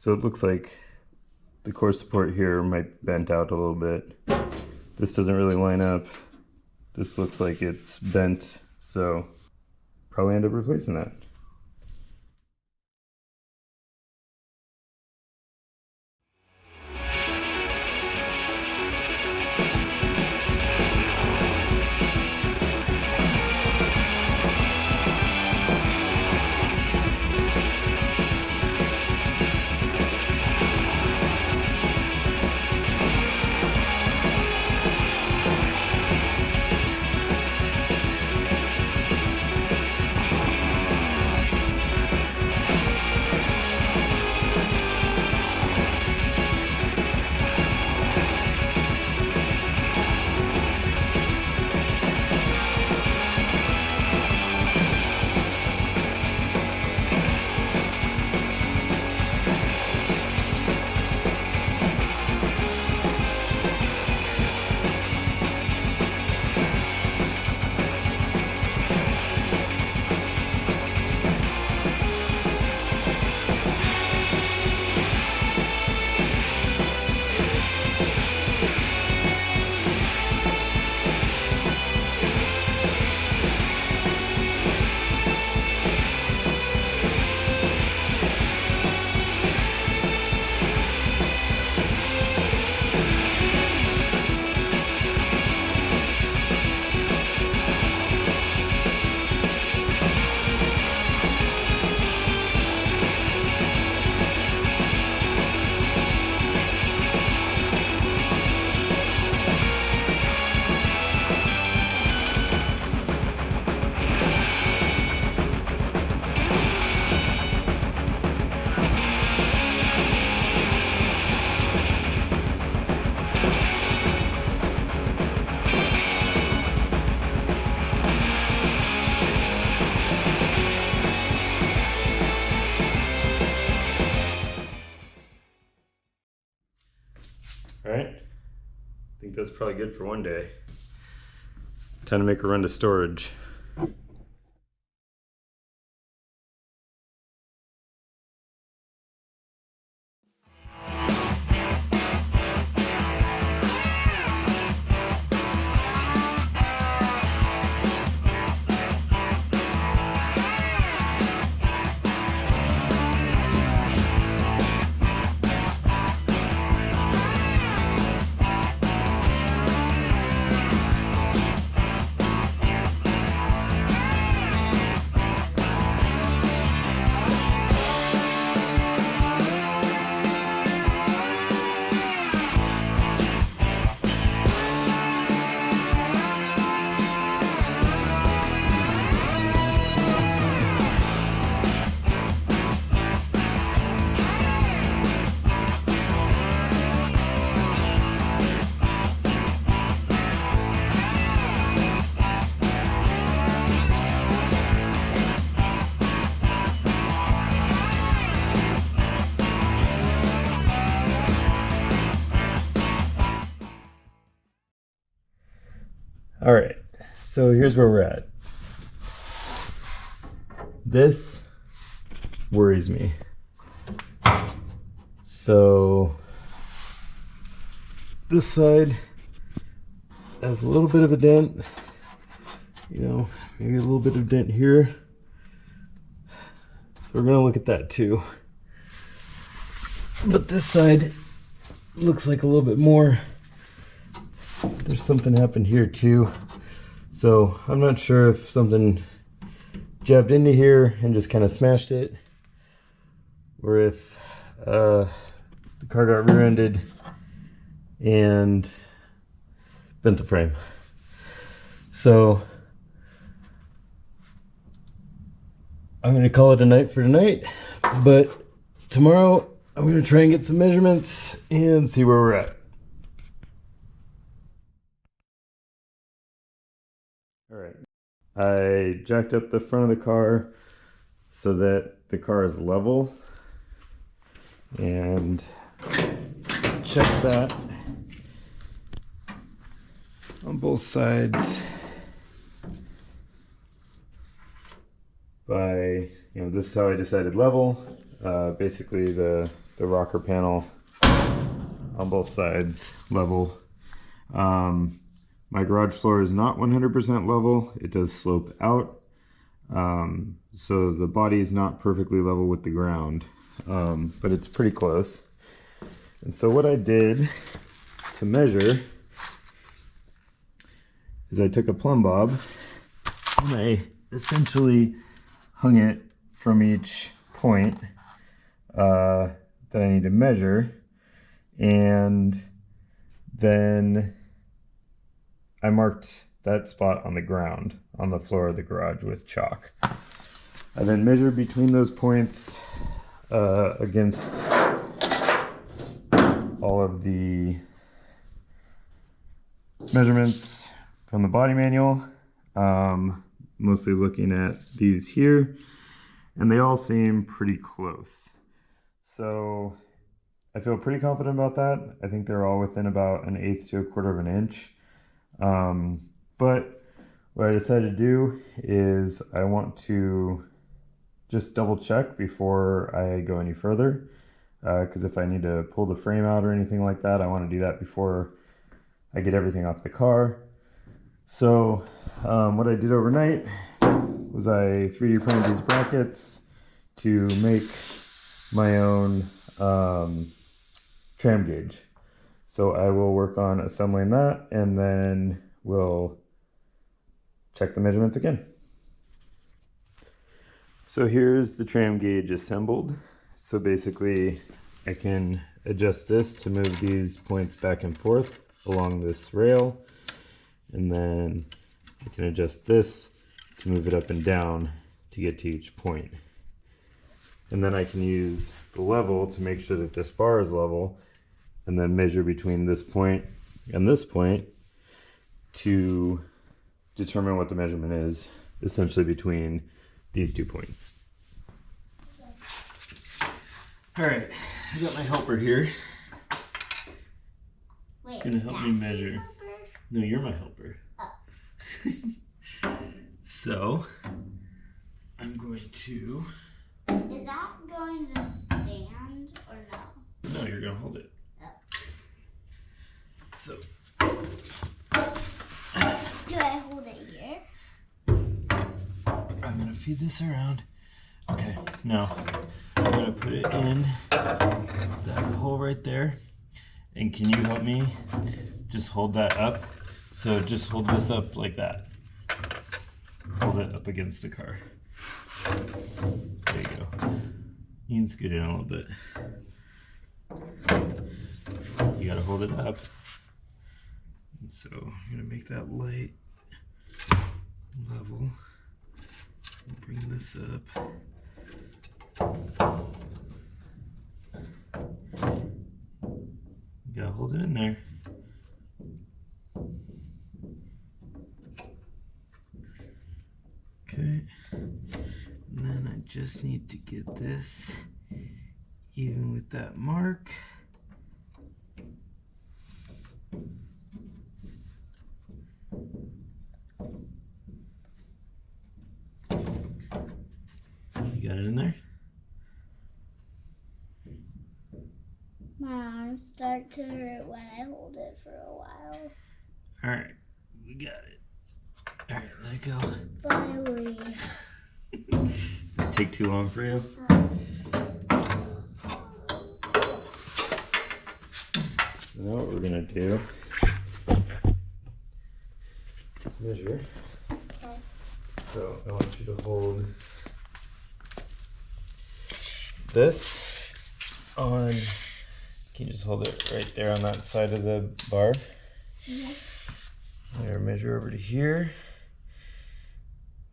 So it looks like the core support here might bent out a little bit. This doesn't really line up. This looks like it's bent, so probably end up replacing that. All right, I think that's probably good for one day. Time to make a run to storage. All right, so here's where we're at. This worries me. So this side has a little bit of a dent, you know, maybe a little bit of dent here. So we're gonna look at that too. But this side looks like a little bit more. There's something happened here too. So I'm not sure if something jabbed into here and just kind of smashed it, or if the car got rear-ended and bent the frame. So I'm going to call it a night for tonight, but tomorrow I'm going to try and get some measurements and see where we're at. All right, I jacked up the front of the car so that the car is level, and check that on both sides by, this is how I decided level. Basically the the rocker panel on both sides level. My garage floor is not 100% level. It does slope out. So the body is not perfectly level with the ground, but it's pretty close. And so what I did to measure is I took a plumb bob and I essentially hung it from each point that I need to measure, and then I marked that spot on the ground on the floor of the garage with chalk. I then measured between those points against all of the measurements from the body manual, mostly looking at these here, and they all seem pretty close. So I feel pretty confident about that. I think they're all within about 1/8 to 1/4 of an inch. But what I decided to do is I want to just double check before I go any further, because if I need to pull the frame out or anything like that, I want to do that before I get everything off the car. So what I did overnight was I 3D printed these brackets to make my own tram gauge. So I will work on assembling that, and then we'll check the measurements again. So here's the tram gauge assembled. So basically I can adjust this to move these points back and forth along this rail, and then I can adjust this to move it up and down to get to each point. And then I can use the level to make sure that this bar is level, and then measure between this point and this point to determine what the measurement is, essentially between these 2 points. All right, I got my helper here. Wait, gonna help me measure. Helper? No, you're my helper. Oh. So I'm going to. Is that going to stand or no? No, you're gonna hold it. Oh. So. Do I hold it here? I'm gonna feed this around. Okay, now I'm gonna put it in that hole right there. And can you help me just hold that up? So just hold this up like that. Hold it up against the car. There you go. You can scoot in a little bit. You gotta hold it up. And so I'm gonna make that light level. Bring this up. You gotta hold it in there. Okay. And then I just need to get this even with that mark. You got it in there? My arms start to hurt when I hold it for a while. Alright, we got it. Alright, let it go. Finally. Take too long for you? Now what we're gonna do is measure. Okay. So I want you to hold this on, can you just hold it right there on that side of the bar? Yeah. I'm gonna measure over to here.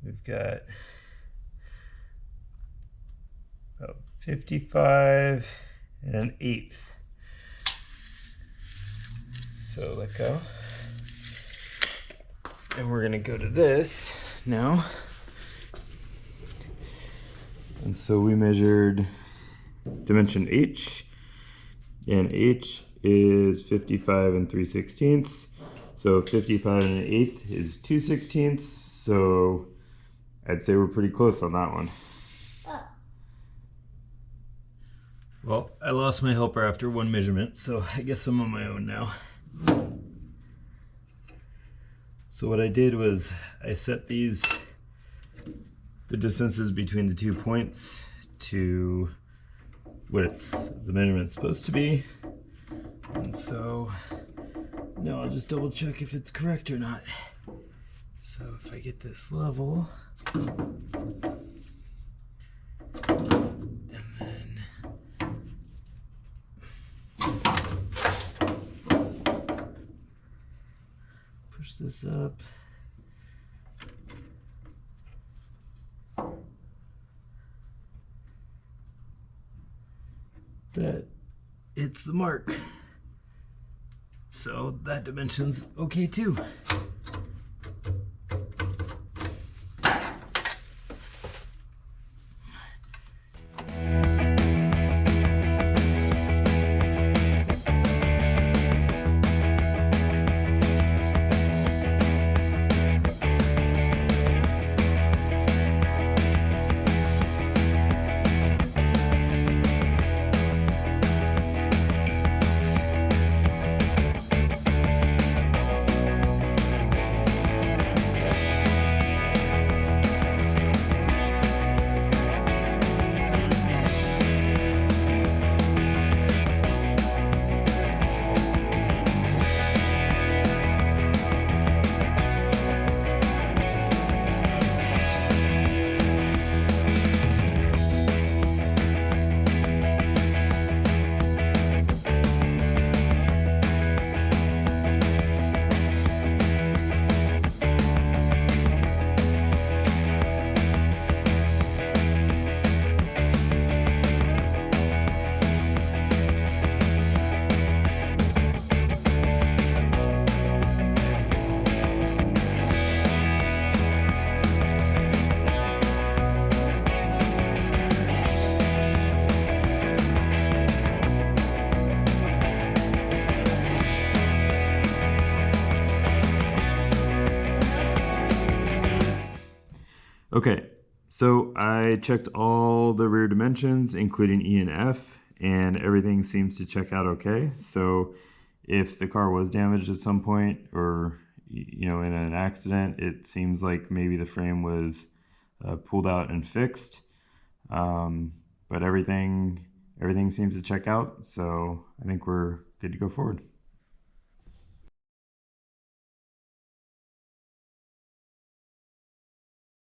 We've got about 55 and 1/8. So let go. And we're gonna go to this now. And so we measured dimension H, and H is 55 and 3/16. So 55 and 1/8 is 2/16. So I'd say we're pretty close on that one. Oh. Well, I lost my helper after one measurement, so I guess I'm on my own now. So what I did was I set the distances between the 2 points to what the measurement's supposed to be. And so now I'll just double check if it's correct or not. So if I get this level, and then push this up. That hits the mark. So that dimension's okay too. Okay, so I checked all the rear dimensions, including E and F, and everything seems to check out okay. So if the car was damaged at some point or, in an accident, it seems like maybe the frame was pulled out and fixed. But everything seems to check out, so I think we're good to go forward.